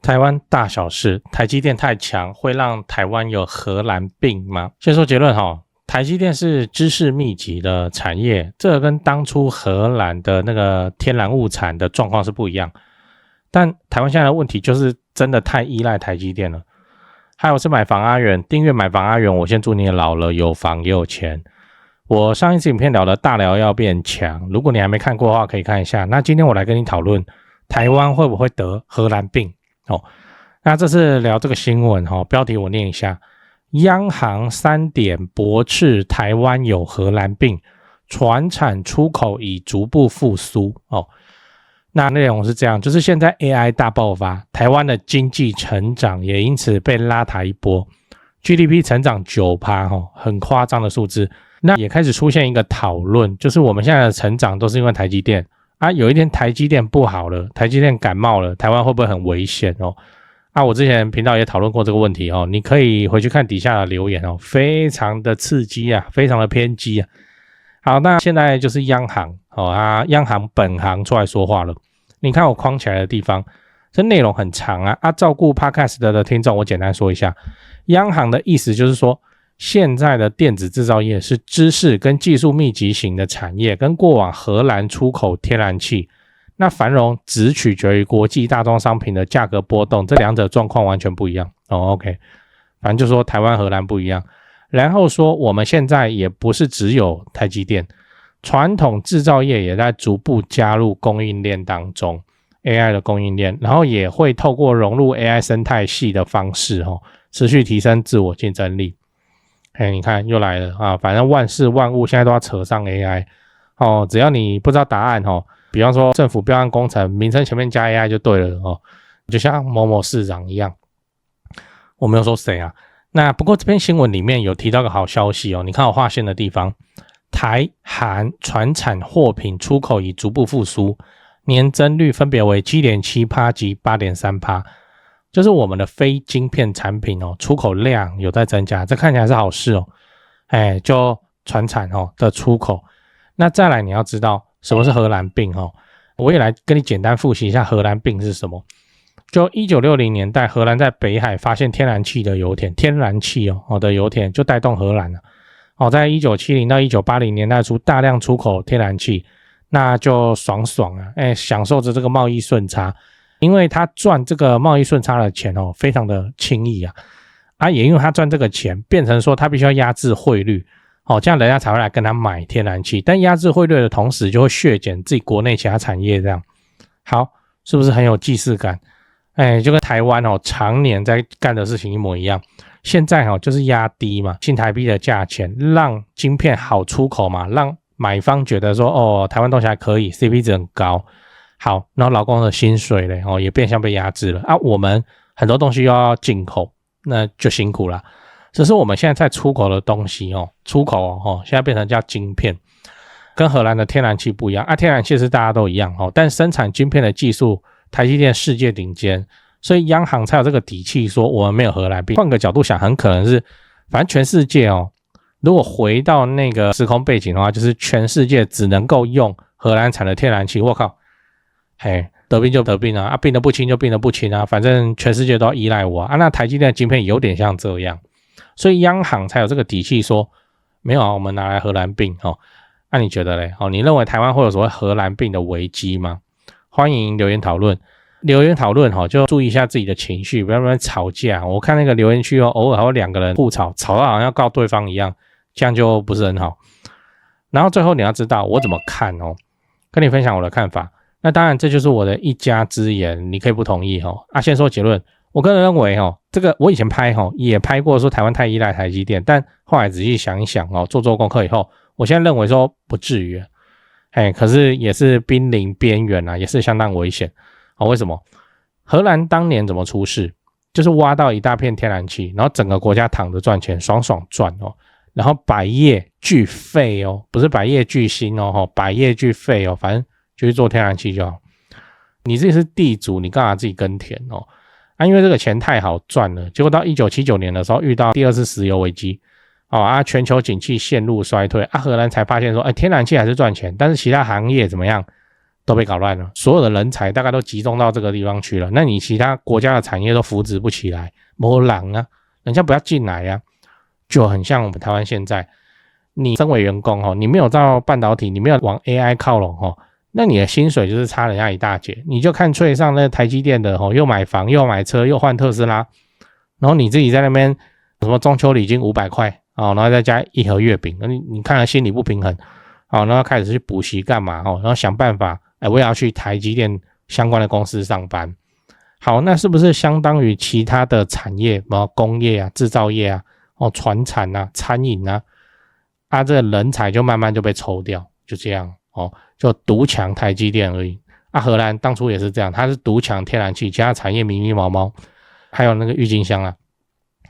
台湾大小事，台积电太强会让台湾有荷兰病吗？先说结论台积电是知识密集的产业，这个跟当初荷兰的那个天然物产的状况是不一样。但台湾现在的问题就是真的太依赖台积电了。还有是买房阿元，订阅买房阿元，我先祝你老了有房也有钱。我上一次影片聊的大寮要变强，如果你还没看过的话可以看一下。那今天我来跟你讨论台湾会不会得荷兰病那这次聊这个新闻标题我念一下：央行3点驳斥台湾有荷兰病，传产出口已逐步复苏那内容是这样，就是现在 AI 大爆发，台湾的经济成长也因此被拉抬一波， GDP 成长 9% 很夸张的数字。那也开始出现一个讨论，就是我们现在的成长都是因为台积电有一天台积电不好了，台积电感冒了，台湾会不会很危险我之前频道也讨论过这个问题你可以回去看底下的留言非常的刺激非常的偏激好，那现在就是央行央行本行出来说话了。你看我框起来的地方，这内容很长照顾 Podcast 的听众我简单说一下。央行的意思就是说，现在的电子制造业是知识跟技术密集型的产业，跟过往荷兰出口天然气那繁荣只取决于国际大宗商品的价格波动，这两者状况完全不一样OK， 反正就说台湾荷兰不一样。然后说我们现在也不是只有台积电，传统制造业也在逐步加入供应链当中 AI 的供应链，然后也会透过融入 AI 生态系的方式持续提升自我竞争力。你看又来了反正万事万物现在都要扯上 AI 只要你不知道答案比方说政府标案工程名称前面加 AI 就对了就像某某市长一样。我没有说谁那不过这篇新闻里面有提到个好消息你看我划线的地方，台韩传产货品出口已逐步复苏，年增率分别为 7.7% 及 8.3%， 就是我们的非晶片产品出口量有在增加，这看起来是好事就传产的出口。那再来你要知道什么是荷兰病我也来跟你简单复习一下荷兰病是什么。就1960年代荷兰在北海发现天然气的油田，天然气的油田就带动荷兰了在1970到1980年代初大量出口天然气，那就爽享受着这个贸易顺差，因为他赚这个贸易顺差的钱非常的轻易也因为他赚这个钱变成说他必须要压制汇率这样人家才会来跟他买天然气，但压制汇率的同时就会削减自己国内其他产业这样。好，是不是很有既视感？就跟台湾常年在干的事情一模一样。现在就是压低嘛新台币的价钱，让晶片好出口嘛，让买方觉得说台湾东西还可以 CP 值很高。好，然后劳工的薪水嘞也变相被压制了我们很多东西又要进口，那就辛苦了。只是我们现在在出口的东西出口现在变成叫晶片，跟荷兰的天然气不一样天然气是大家都一样但生产晶片的技术台积电世界顶尖，所以央行才有这个底气说我们没有荷兰病。换个角度想，很可能是反正全世界如果回到那个时空背景的话，就是全世界只能够用荷兰产的天然气，我靠得病就得病病得不轻就病得不轻反正全世界都要依赖我那台积电的晶片有点像这样，所以央行才有这个底气说没有我们拿来荷兰病那你觉得嘞你认为台湾会有所谓荷兰病的危机吗？欢迎留言讨论。留言讨论就注意一下自己的情绪，不要吵架。我看那个留言区偶尔还有2个人互吵，吵到好像要告对方一样，这样就不是很好。然后最后你要知道我怎么看跟你分享我的看法。那当然这就是我的一家之言，你可以不同意先说结论。我个人认为这个我以前拍也拍过说台湾太依赖台积电，但后来仔细想一想做功课以后，我现在认为说不至于可是也是濒临边缘也是相当危险为什么？荷兰当年怎么出事？就是挖到一大片天然气，然后整个国家躺着赚钱，爽爽赚然后百业俱废不是百业俱兴百业俱废反正就去做天然气就好。你自己是地主，你干嘛自己耕田因为这个钱太好赚了，结果到1979年的时候遇到第二次石油危机全球景气陷入衰退荷兰才发现说天然气还是赚钱，但是其他行业怎么样都被搞乱了，所有的人才大概都集中到这个地方去了，那你其他国家的产业都扶植不起来，没人啊，人家不要进来啊，就很像我们台湾现在，你身为员工你没有到半导体，你没有往 AI 靠拢那你的薪水就是差人家一大截，你就看脆上那台积电的又买房又买车又换特斯拉，然后你自己在那边什么中秋礼金500块然后再加一盒月饼，你看了心里不平衡然后开始去补习干嘛然后想办法我也要去台积电相关的公司上班。好，那是不是相当于其他的产业，包括工业啊、制造业啊、传产啊、餐饮啊，这个人才就慢慢就被抽掉，就这样就独抢台积电而已。荷兰当初也是这样，它是独抢天然气，其他产业迷迷毛毛，还有那个郁金香啊。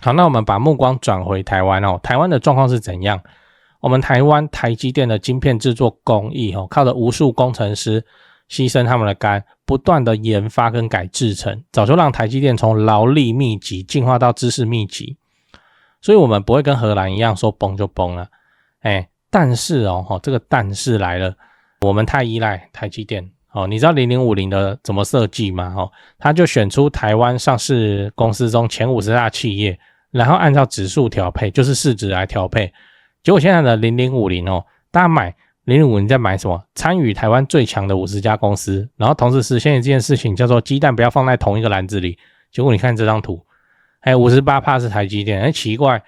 好，那我们把目光转回台湾台湾的状况是怎样？我们台湾台积电的晶片制作工艺靠着无数工程师牺牲他们的肝，不断的研发跟改制程，早就让台积电从劳力密集进化到知识密集。所以我们不会跟荷兰一样说崩就崩了。但是这个但是来了，我们太依赖台积电你知道0050的怎么设计吗？他就选出台湾上市公司中前50大企业，然后按照指数调配，就是市值来调配。结果现在的0050大家买0050在买什么？参与台湾最强的50家公司，然后同时实现一件事情，叫做鸡蛋不要放在同一个篮子里。结果你看这张图，58% 是台积电，奇怪，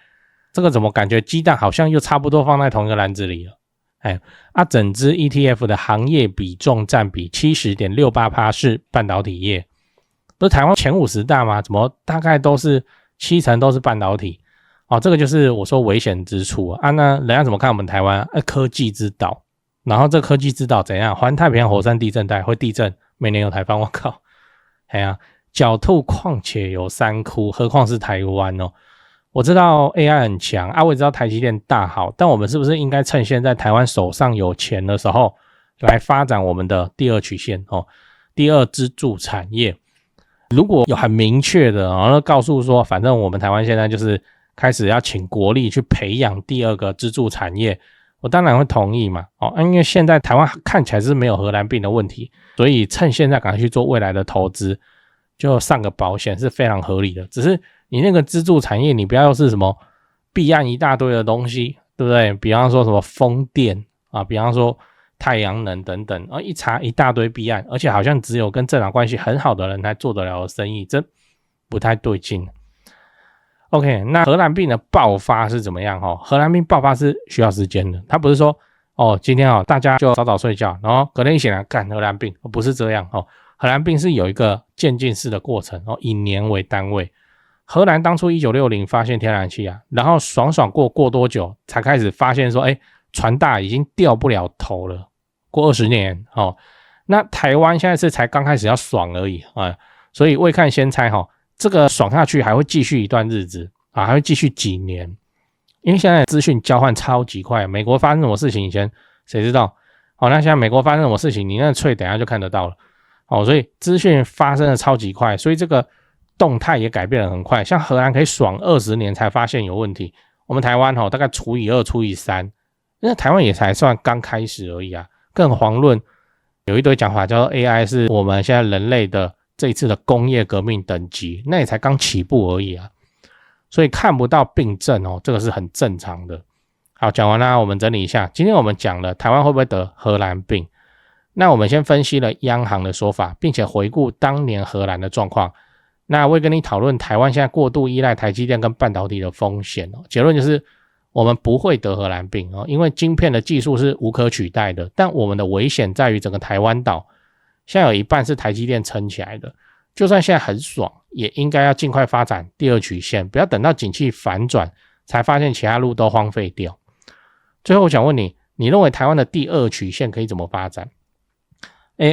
这个怎么感觉鸡蛋好像又差不多放在同一个篮子里了？整支 ETF 的行业比重占比 70.68% 是半导体业，不是台湾前50大吗？怎么大概都是70%都是半导体？这个就是我说危险之处那人家怎么看我们台湾？科技之岛，然后这科技之岛怎样？环太平洋火山地震带会地震，每年有台风，我靠！狡兔况且有三窟，何况是台湾我知道 AI 很强我也知道台积电大好，但我们是不是应该趁现在台湾手上有钱的时候，来发展我们的第二曲线第二支柱产业？如果有很明确的告诉说，反正我们台湾现在就是开始要请国力去培养第二个支柱产业，我当然会同意嘛因为现在台湾看起来是没有荷兰病的问题，所以趁现在赶快去做未来的投资，就上个保险是非常合理的。只是你那个支柱产业，你不要又是什么避岸一大堆的东西，对不对？比方说什么风电比方说太阳能等等一查一大堆避岸，而且好像只有跟政党关系很好的人才做得了的生意，这不太对劲。OK， 那荷兰病的爆发是怎么样荷兰病爆发是需要时间的，它不是说今天大家就早早睡觉，然后隔天一醒来干荷兰病，不是这样荷兰病是有一个渐进式的过程以年为单位。荷兰当初1960发现天然气然后爽过多久才开始发现说船大已经掉不了头了，过20年那台湾现在是才刚开始要爽而已所以未看先猜这个爽下去还会继续一段日子还会继续几年，因为现在资讯交换超级快，美国发生什么事情以前谁知道那现在美国发生什么事情，你那脆等一下就看得到了所以资讯发生的超级快，所以这个动态也改变得很快，像荷兰可以爽20年才发现有问题，我们台湾大概除以2除以3，那台湾也才算刚开始而已更遑论有一堆讲法叫做 AI 是我们现在人类的这一次的工业革命等级，那也才刚起步而已所以看不到病症这个是很正常的。好，讲完了，我们整理一下，今天我们讲了台湾会不会得荷兰病，那我们先分析了央行的说法，并且回顾当年荷兰的状况。那我会跟你讨论台湾现在过度依赖台积电跟半导体的风险结论就是我们不会得荷兰病因为晶片的技术是无可取代的，但我们的危险在于整个台湾岛现在有一半是台积电撑起来的，就算现在很爽，也应该要尽快发展第二曲线，不要等到景气反转才发现其他路都荒废掉。最后我想问你，你认为台湾的第二曲线可以怎么发展？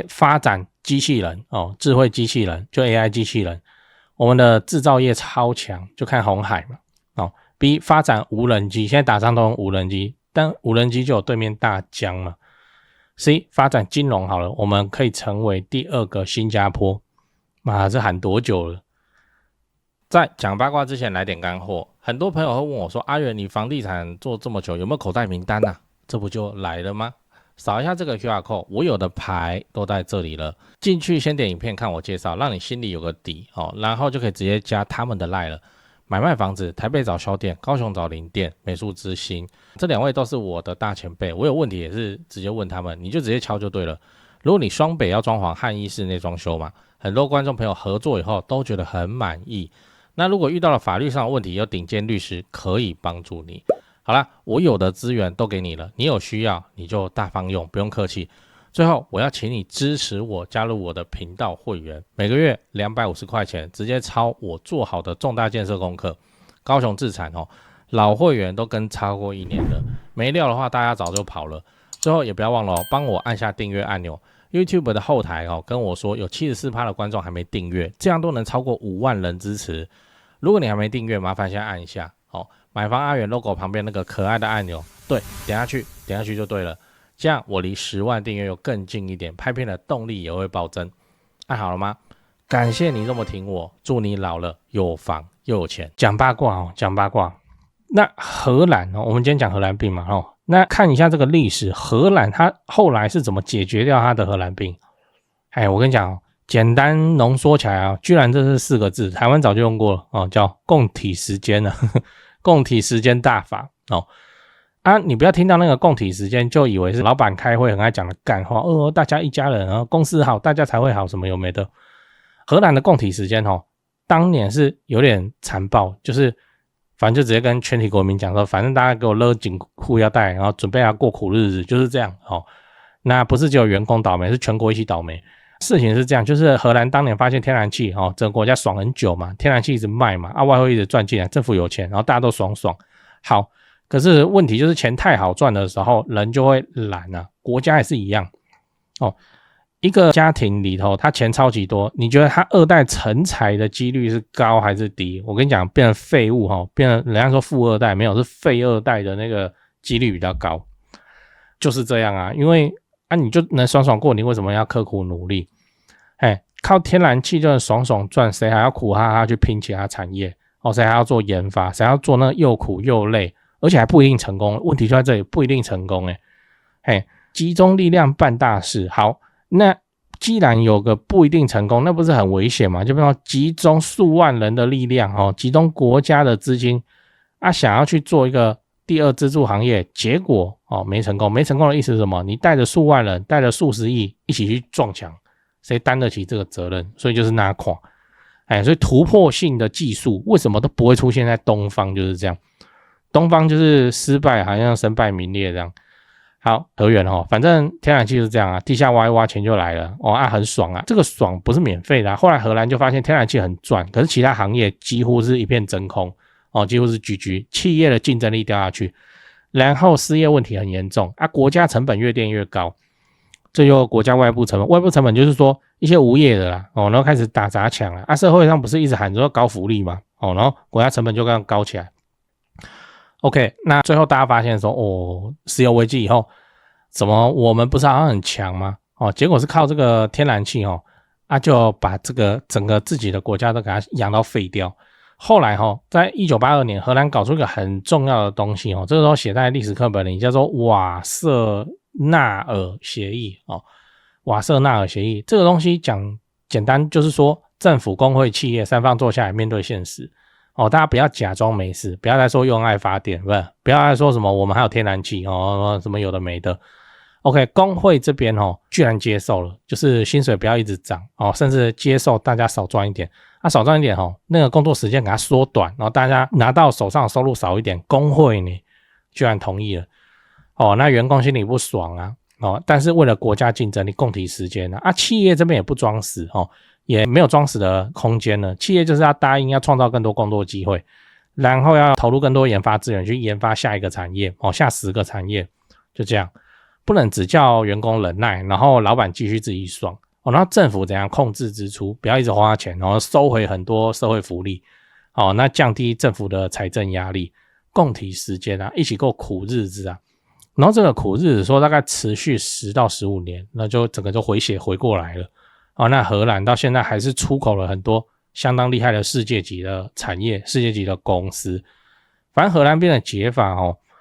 发展机器人智慧机器人，就 AI 机器人。我们的制造业超强，就看鸿海嘛B 发展无人机，现在打仗都用无人机，但无人机就有对面大疆嘛。C 发展金融好了，我们可以成为第二个新加坡。这喊多久了？在讲八卦之前来点干货，很多朋友会问我说，阿元你房地产做这么久有没有口袋名单这不就来了吗？扫一下这个 QR code， 我有的牌都在这里了。进去先点影片看我介绍，让你心里有个底哦，然后就可以直接加他们的 LINE 了。买卖房子，台北找销店，高雄找零店，美术之星，这2位都是我的大前辈，我有问题也是直接问他们，你就直接敲就对了。如果你双北要装潢汉一室内装修嘛，很多观众朋友合作以后都觉得很满意。那如果遇到了法律上的问题，有顶尖律师可以帮助你。好啦，我有的资源都给你了，你有需要你就大方用，不用客气。最后我要请你支持我，加入我的频道会员，每个月250块钱，直接抄我做好的重大建设功课。高雄自产老会员都跟超过1年了，没料的话大家早就跑了。最后也不要忘了帮我按下订阅按钮。YouTube 的后台跟我说有 74% 的观众还没订阅，这样都能超过5万人支持。如果你还没订阅，麻烦先按一下买房阿元 logo 旁边那个可爱的按钮，对，点下去就对了。这样我离10万订阅又更近一点，拍片的动力也会暴增。按好了吗？感谢你这么挺我，祝你老了有房又有钱。讲八卦讲八卦。那荷兰我们今天讲荷兰病嘛那看一下这个历史，荷兰它后来是怎么解决掉它的荷兰病？我跟你讲简单浓缩起来居然这是4个字，台湾早就用过了叫共体时间了，共体时间大法你不要听到那个共体时间就以为是老板开会很爱讲的干话大家一家人公司好大家才会好，什么有没的。荷兰的共体时间当年是有点残暴，就是反正就直接跟全体国民讲说，反正大家给我勒紧裤腰带，然后准备要过苦日子，就是这样那不是只有员工倒霉，是全国一起倒霉。事情是这样，就是荷兰当年发现天然气整个国家爽很久嘛，天然气一直卖嘛外汇一直赚进来，政府有钱，然后大家都爽。好，可是问题就是钱太好赚的时候人就会懒国家也是一样一个家庭里头他钱超级多，你觉得他2代成才的几率是高还是低？我跟你讲，变成废物变成人家说富2代，没有，是废2代的那个几率比较高。就是这样因为你就能爽过，你为什么要刻苦努力？靠天然气就能爽赚，谁还要苦哈哈去拼其他产业谁还要做研发，谁还要做那个又苦又累，而且还不一定成功。问题就在这里，不一定成功集中力量办大事。好，那既然有个不一定成功，那不是很危险吗？就比方说集中数万人的力量集中国家的资金想要去做一个第2支柱行业，结果没成功。没成功的意思是什么？你带着数万人，带着数十亿一起去撞墙，谁担得起这个责任？所以就是那垮所以突破性的技术为什么都不会出现在东方？就是这样，东方就是失败好像身败名裂这样。好，河源反正天然气就是这样地下挖一挖钱就来了很爽这个爽不是免费的后来荷兰就发现天然气很赚，可是其他行业几乎是一片真空几乎是 GG， 企业的竞争力掉下去，然后失业问题很严重国家成本越垫越高，这就国家外部成本。外部成本就是说一些无业的啦然后开始打砸抢社会上不是一直喊说高福利嘛然后国家成本就这样高起来。OK， 那最后大家发现说石油危机以后怎么我们不是好像很强吗结果是靠这个天然气就把这个整个自己的国家都给它养到废掉。后来在1982年荷兰搞出一个很重要的东西这个时候写在历史课本里，叫做瓦瑟纳尔协议瓦瑟纳尔协议这个东西讲简单就是说政府工会企业三方坐下来面对现实大家不要假装没事，不要再说用爱发电，不要再说什么我们还有天然气什么有的没的。OK， 工会这边居然接受了，就是薪水不要一直涨甚至接受大家少赚一点少赚一点那个工作时间给它缩短，然后大家拿到手上的收入少一点，工会呢居然同意了那员工心里不爽但是为了国家竞争力共体时间企业这边也不装死也没有装死的空间了。企业就是要答应要创造更多工作机会，然后要投入更多研发资源去研发下一个产业下10个产业，就这样，不能只叫员工忍耐，然后老板继续自己爽然后政府怎样控制支出，不要一直花钱，然后收回很多社会福利那降低政府的财政压力，共体时间一起过苦日子然后这个苦日子说大概持续10到15年，那就整个就回血回过来了那荷兰到现在还是出口了很多相当厉害的世界级的产业，世界级的公司。反正荷兰边的解法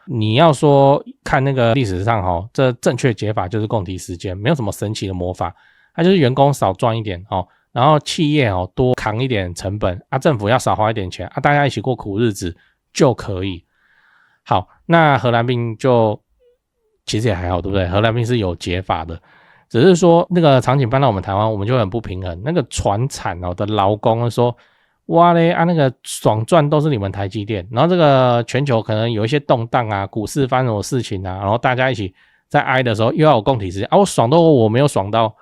你要说看那个历史上这正确解法就是共体时间，没有什么神奇的魔法，它就是员工少赚一点然后企业多扛一点成本政府要少花一点钱大家一起过苦日子就可以。好，那荷兰病就其实也还好，对不对？荷兰病是有解法的，只是说那个场景搬到我们台湾，我们就很不平衡。那个传产的劳工说，哇嘞那个爽赚都是你们台积电，然后这个全球可能有一些动荡股市发生什么事情然后大家一起在哀的时候又要有共体时间我爽都我没有爽到，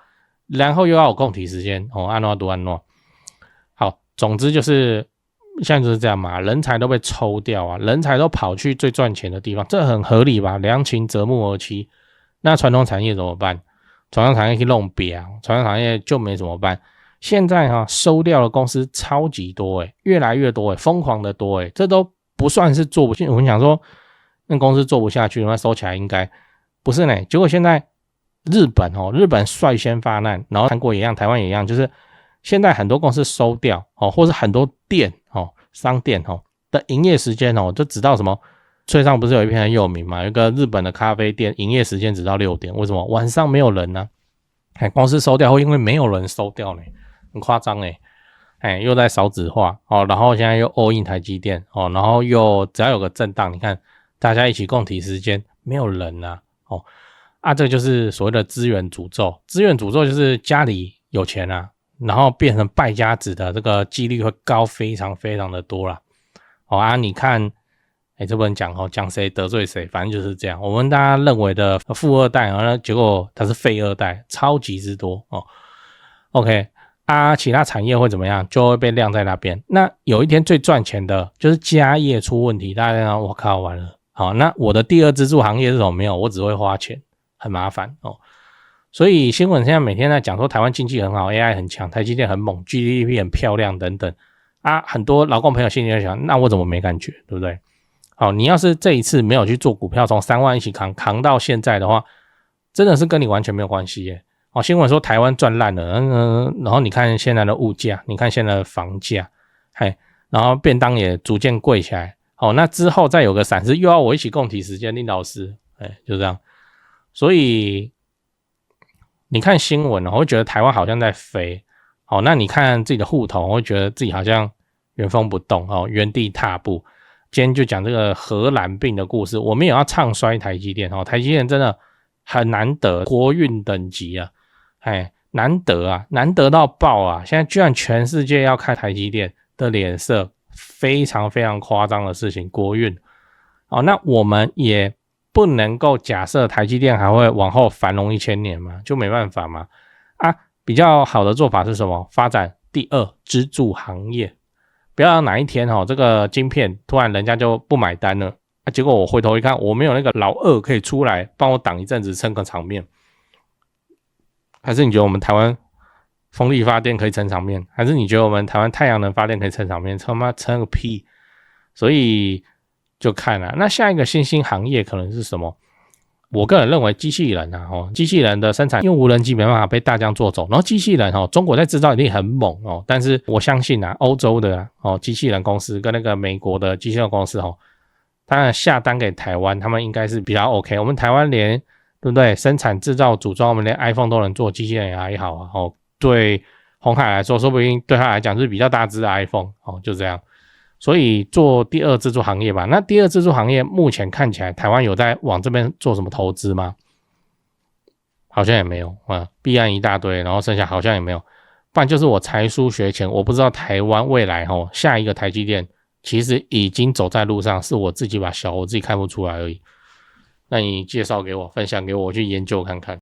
然后又要有共体时间安诺多安诺。好，总之就是现在就是这样嘛，人才都被抽掉人才都跑去最赚钱的地方，这很合理吧？良禽择木而栖。那传统产业怎么办？传统产业去弄表，传统产业就没怎么办。现在收掉的公司超级多越来越多疯狂的多这都不算是做不下去。我们想说那公司做不下去，那收起来应该不是呢。结果现在日本率先发难，然后韩国也一样，台湾也一样，就是现在很多公司收掉或是很多店商店的营业时间就只到什么，翠上不是有一篇很有名嘛，有一个日本的咖啡店营业时间只到6点，为什么？晚上没有人呢公司收掉或因为没有人收掉呢，很夸张又在少子化然后现在又 all in 台积电然后又只要有个震荡，你看大家一起共体时间，没有人这就是所谓的资源诅咒。资源诅咒就是家里有钱然后变成败家子的这个几率会高非常非常的多啦你看这不能讲谁得罪谁，反正就是这样。我们大家认为的富二代结果他是废二代，超级之多OK 其他产业会怎么样？就会被晾在那边。那有一天最赚钱的就是家业出问题，大家我靠完了那我的第二支柱行业是什么？没有，我只会花钱，很麻烦所以新闻现在每天在讲说台湾经济很好， AI 很强，台积电很猛， GDP 很漂亮等等很多劳工朋友心里在想，那我怎么没感觉，对不对？你要是这一次没有去做股票，从3万一起扛到现在的话，真的是跟你完全没有关系耶新闻说台湾赚烂了然后你看现在的物价，你看现在的房价然后便当也逐渐贵起来那之后再有个闪失，又要我一起共体时间，林老师就这样。所以你看新闻会觉得台湾好像在飞那你看自己的户头会觉得自己好像原封不动原地踏步。今天就讲这个荷兰病的故事，我们也要唱衰台积电台积电真的很难得，国运等级难得难得到爆现在居然全世界要看台积电的脸色，非常非常夸张的事情，国运那我们也不能够假设台积电还会往后繁荣1000年嘛，就没办法嘛比较好的做法是什么？发展第二支柱行业，不要哪一天这个晶片突然人家就不买单了结果我回头一看，我没有那个老二可以出来帮我挡一阵子，撑个场面。还是你觉得我们台湾风力发电可以撑场面？还是你觉得我们台湾太阳能发电可以撑场面？他妈撑个屁！所以就看那下一个新兴行业可能是什么？我个人认为机器人机器人的生产，因为无人机没办法被大疆做走，然后机器人中国在制造一定很猛但是我相信欧洲的机器人公司跟那个美国的机器人公司当然下单给台湾，他们应该是比较 OK。我们台湾连对不对生产制造组装，我们连 iPhone 都能做，机器人也还好对鸿海来说，说不定对他来讲是比较大只的 iPhone 就这样。所以做第二支柱行业吧。那第二支柱行业目前看起来台湾有在往这边做什么投资吗？好像也没有弊案一大堆，然后剩下好像也没有。不然就是我才疏学浅，我不知道台湾未来下一个台积电其实已经走在路上，是我自己把小我自己看不出来而已。那你介绍给我，分享给我，我去研究看看。